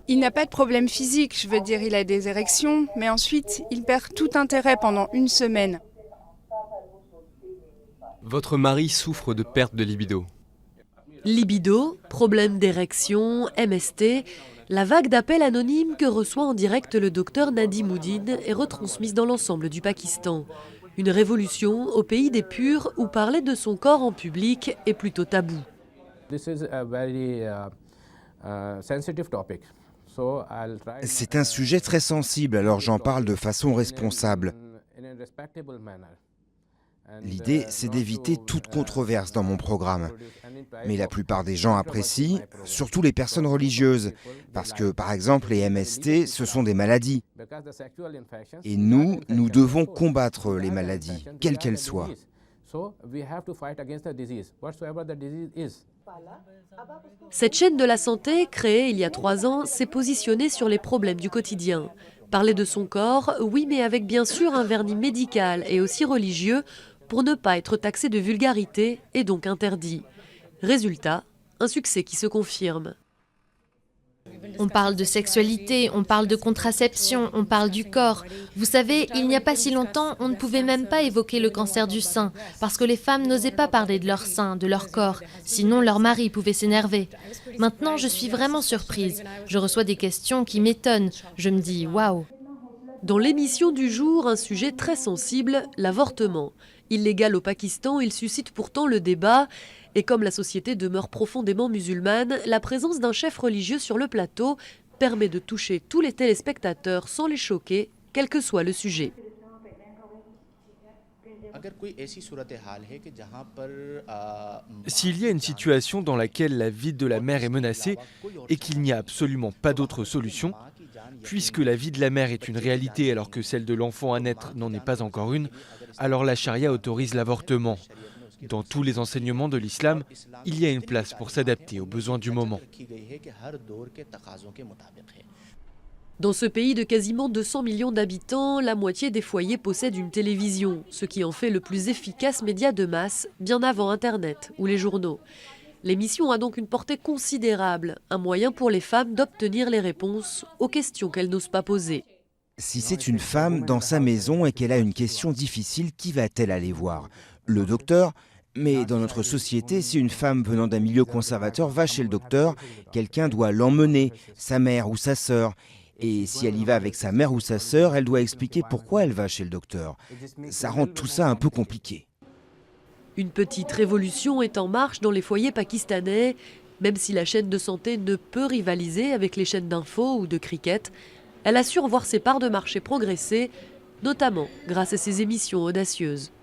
Il n'a pas de problème physique, je veux dire, il a des érections, mais ensuite, il perd tout intérêt pendant une semaine. Votre mari souffre de perte de libido. Libido, problème d'érection, MST, la vague d'appels anonymes que reçoit en direct le docteur Nadimoudine est retransmise dans l'ensemble du Pakistan. Une révolution au pays des purs où parler de son corps en public est plutôt tabou. C'est un sujet très sensible, alors j'en parle de façon responsable. L'idée, c'est d'éviter toute controverse dans mon programme. Mais la plupart des gens apprécient, surtout les personnes religieuses, parce que, par exemple, les MST, ce sont des maladies. Et nous devons combattre les maladies, quelles qu'elles soient. Cette chaîne de la santé, créée il y a 3 ans, s'est positionnée sur les problèmes du quotidien. Parler de son corps, oui, mais avec bien sûr un vernis médical et aussi religieux, pour ne pas être taxé de vulgarité et donc interdit. Résultat, un succès qui se confirme. On parle de sexualité, on parle de contraception, on parle du corps. Vous savez, il n'y a pas si longtemps, on ne pouvait même pas évoquer le cancer du sein, parce que les femmes n'osaient pas parler de leur sein, de leur corps, sinon leur mari pouvait s'énerver. Maintenant, je suis vraiment surprise. Je reçois des questions qui m'étonnent. Je me dis, waouh. Dans l'émission du jour, un sujet très sensible, l'avortement. Illégal au Pakistan, il suscite pourtant le débat. Et comme la société demeure profondément musulmane, la présence d'un chef religieux sur le plateau permet de toucher tous les téléspectateurs sans les choquer, quel que soit le sujet. S'il y a une situation dans laquelle la vie de la mère est menacée et qu'il n'y a absolument pas d'autre solution, puisque la vie de la mère est une réalité alors que celle de l'enfant à naître n'en est pas encore une, alors la charia autorise l'avortement. Dans tous les enseignements de l'islam, il y a une place pour s'adapter aux besoins du moment. Dans ce pays de quasiment 200 millions d'habitants, la moitié des foyers possèdent une télévision, ce qui en fait le plus efficace média de masse, bien avant Internet ou les journaux. L'émission a donc une portée considérable, un moyen pour les femmes d'obtenir les réponses aux questions qu'elles n'osent pas poser. Si c'est une femme dans sa maison et qu'elle a une question difficile, qui va-t-elle aller voir? Le docteur? Mais dans notre société, si une femme venant d'un milieu conservateur va chez le docteur, quelqu'un doit l'emmener, sa mère ou sa sœur. Et si elle y va avec sa mère ou sa sœur, elle doit expliquer pourquoi elle va chez le docteur. Ça rend tout ça un peu compliqué. Une petite révolution est en marche dans les foyers pakistanais. Même si la chaîne de santé ne peut rivaliser avec les chaînes d'info ou de cricket, elle assure voir ses parts de marché progresser, notamment grâce à ses émissions audacieuses.